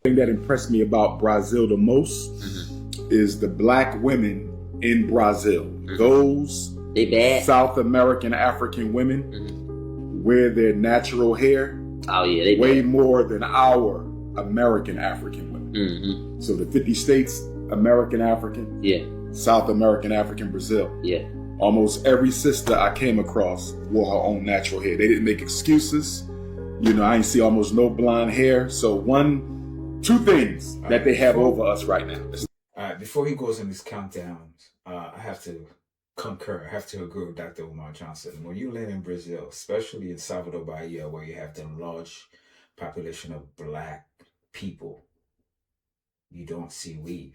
thing that impressed me about Brazil the most is the black women in Brazil. Those They bad. South American African women wear their natural hair Oh yeah, they way bad. more than our American African women. So the 50 states, American African, Yeah, South American African, Brazil. yeah. Almost every sister I came across wore her own natural hair. They didn't make excuses. You know, I ain't see almost no blonde hair. So two things that they have over us right now. All right, before he goes in his countdown, I have to concur. I have to agree with Dr. Umar Johnson. When you live in Brazil, especially in Salvador Bahia, where you have the large population of black people, you don't see weave.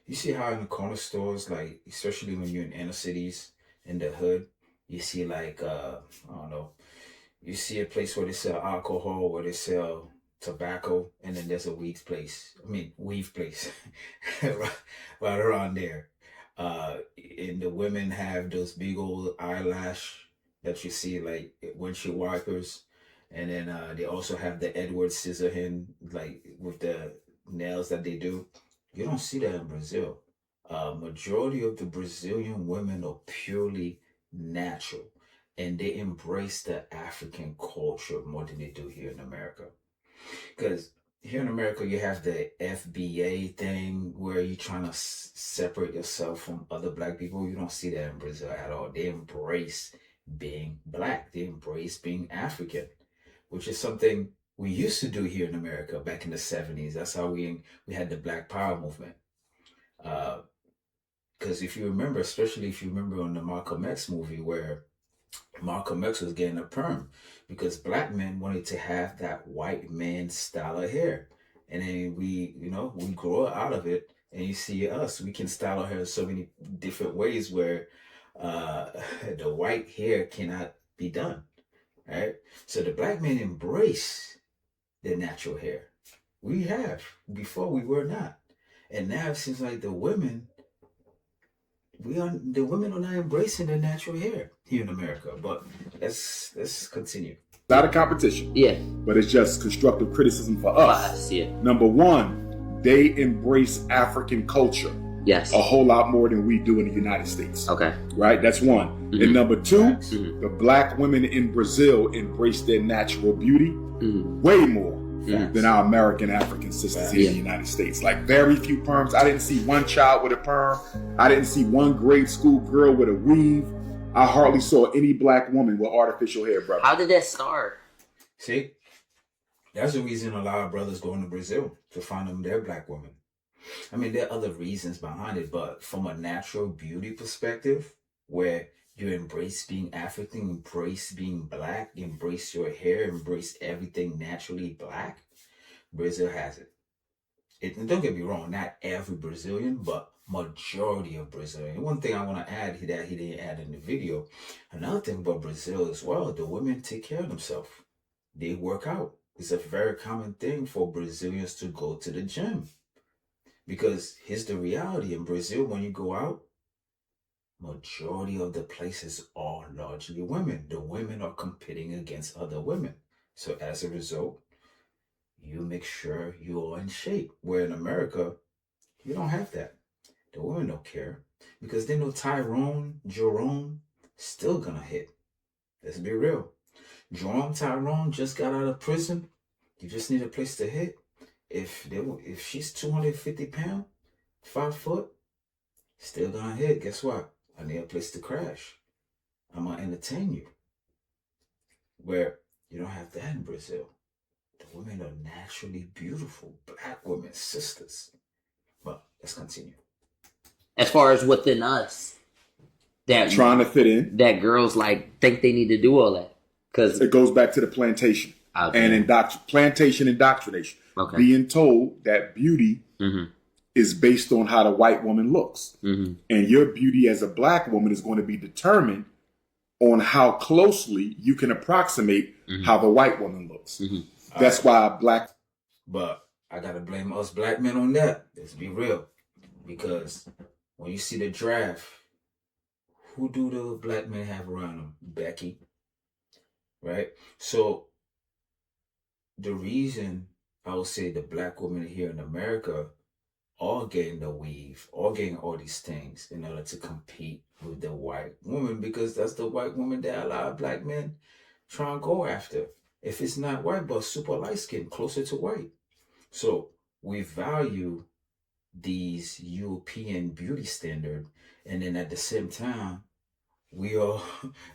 You see how in the corner stores, like especially when you're in inner cities, in the hood, you see like I don't know, you see a place where they sell alcohol, where they sell tobacco, and then there's a weave place. right around there. And the women have those big old eyelash that you see like windshield wipers, and then they also have the Edward Scissorhand, like with the nails that they do. You don't see that in Brazil. Majority of the Brazilian women are purely natural, and they embrace the African culture more than they do here in America. Because here in America, you have the FBA thing where you're trying to separate yourself from other black people. You don't see that in Brazil at all. They embrace being black. They embrace being African, which is something we used to do here in America back in the 70s. That's how we had the Black Power movement. Because if you remember, especially if you remember on the Malcolm X movie where Malcolm X was getting a perm because black men wanted to have that white man style of hair. And then we grow out of it, and you see us, we can style our hair so many different ways where uh, the white hair cannot be done, right? So the black men embrace their natural hair. We have. Before we were not. And now it seems like the women are not embracing their natural hair here in America. But let's continue. Not a competition. Yeah. But it's just constructive criticism for us. Yeah. Number one, they embrace African culture. Yes. A whole lot more than we do in the United States. Okay. Right? That's one. And number two, the black women in Brazil embrace their natural beauty way more than our American African sisters here in the United States. Like very few perms. I didn't see one child with a perm. I didn't see one grade school girl with a weave. I hardly saw any black woman with artificial hair, brother. How did that start? See, that's the reason a lot of brothers going to Brazil to find them their black women. I mean, there are other reasons behind it, but from a natural beauty perspective, where you embrace being African, embrace being black, embrace your hair, embrace everything naturally black, Brazil has it. And don't get me wrong, not every Brazilian, but majority of Brazilian. One thing I want to add that he didn't add in the video, another thing about Brazil as well, the women take care of themselves. They work out. It's a very common thing for Brazilians to go to the gym. Because here's the reality in Brazil, when you go out, majority of the places are largely women. The women are competing against other women. So as a result, you make sure you are in shape. Where in America, you don't have that. The women don't care because they know Jerome, still gonna hit. Let's be real. Tyrone just got out of prison. You just need a place to hit. If she's 250 pounds, 5 foot, still gonna hit. Guess what? I need a place to crash. I'm gonna entertain you. Where you don't have that in Brazil. The women are naturally beautiful, black women, sisters. But let's continue. As far as within us, that trying to fit in, that girls like think they need to do all that because it goes back to the plantation and plantation indoctrination. Okay. Being told that beauty is based on how the white woman looks, and your beauty as a black woman is going to be determined on how closely you can approximate how the white woman looks. That's why black. But I gotta blame us black men on that. Let's be real, because when you see the draft, who do the black men have around them? Becky, right? So the reason I would say the black women here in America all getting the weave, all getting all these things in order to compete with the white woman, because that's the white woman that a lot of black men try and go after. If it's not white, but super light skin, closer to white. So we value these European beauty standard, and then at the same time, we are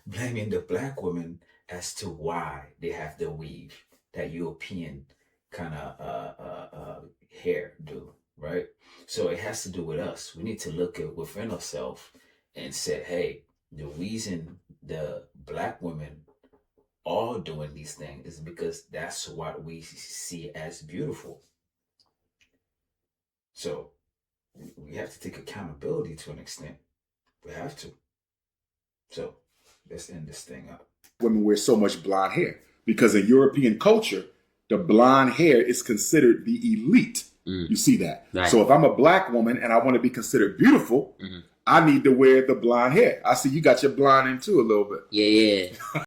blaming the black women as to why they have the weave, that European kind of hair do, right? So it has to do with us. We need to look at within ourselves and say, hey, the reason the black women are doing these things is because that's what we see as beautiful. So we have to take accountability to an extent. We have to. So let's end this thing up. Women wear so much blonde hair because in European culture, the blonde hair is considered the elite. You see that? Right. So if I'm a black woman and I want to be considered beautiful, I need to wear the blonde hair. I see you got your blonde in too a little bit. Yeah.